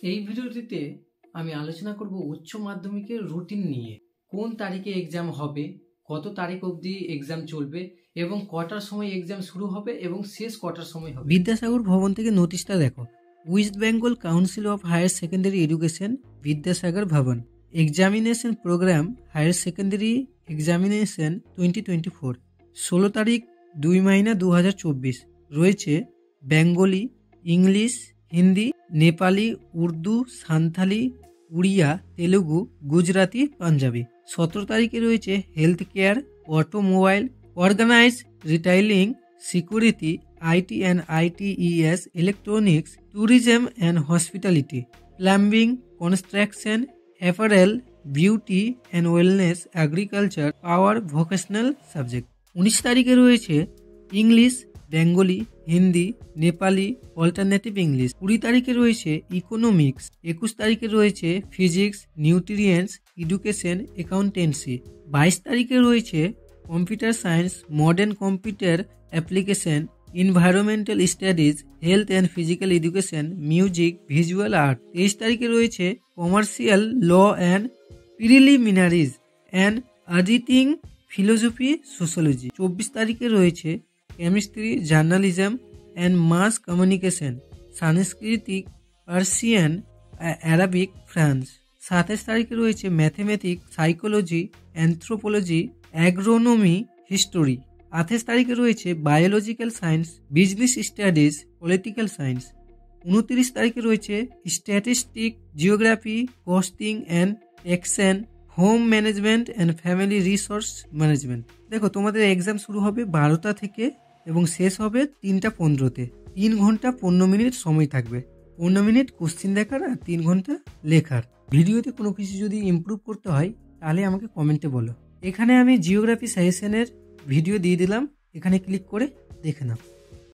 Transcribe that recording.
এই ভিডিওটিতে আমি আলোচনা করব উচ্চ মাধ্যমিকের রুটিন নিয়ে। কোন তারিখে এক্সাম হবে, কত তারিখ অবধি এক্সাম চলবে এবং কটার সময় এক্সাম শুরু হবে এবং শেষ কটার সময় হবে। বিদ্যাসাগর ভবন থেকে নোটিশটা দেখো। West Bengal council of higher secondary education, Vidyasagar Bhavan. Examination programme higher secondary examination 2024। 16 তারিখ 2 মাইনা 2024 রয়েছে বেঙ্গলি, ইংলিশ, হিন্দি, নেপালি, উর্দু, সান্থালি, উড়িয়া, তেলুগু, গুজরাটি, পাঞ্জাবি। 17 তারিখে রয়েছে health care, automobile, organise retailing, security, IT and ITES, electronics, tourism and hospitality, plumbing, construction, apparel, beauty and wellness, agriculture, power, vocational subject. 19 তারিখে রয়েছে English, Bengali, Hindi, Nepali, alternative English. 20 তারিখে রয়েছে economics. 21 তারিখে রয়েছে ফিজিক্স, নিউট্রিয়েন্টস, এডুকেশন, অ্যাকাউন্টেন্সি। 22 তারিখে রয়েছে computer science, modern computer application, environmental studies, health and physical education, music, visual art. 23 তারিখে রয়েছে commercial law and preliminaries and editing, philosophy, sociology. 24 তারিখে রয়েছে chemistry, journalism and mass communication, সাংস্কৃতিক, Persian, Arabic, France. 27 তারিখে রয়েছে mathematics, psychology, anthropology, agronomy, history. 28 তারিখে রয়েছে biological science, business studies, political science. 29 তারিখে রয়েছে statistic, geography, costing and taxation, home management and family resource management. দেখো, তোমাদের এক্সাম শুরু হবে 12টা থেকে এবং শেষ হবে 3টা 15-তে। 3 ঘন্টা 15 মিনিট সময় থাকবে। 15 মিনিট কোশ্চিন দেখার আর 3 ঘন্টা লেখার। ভিডিওতে কোনো কিছু যদি ইমপ্রুভ করতে হয় তাহলে আমাকে কমেন্টে বলো। এখানে আমি জিওগ্রাফি সাজেশনের ভিডিও দিয়ে দিলাম, এখানে ক্লিক করে দেখে নাও।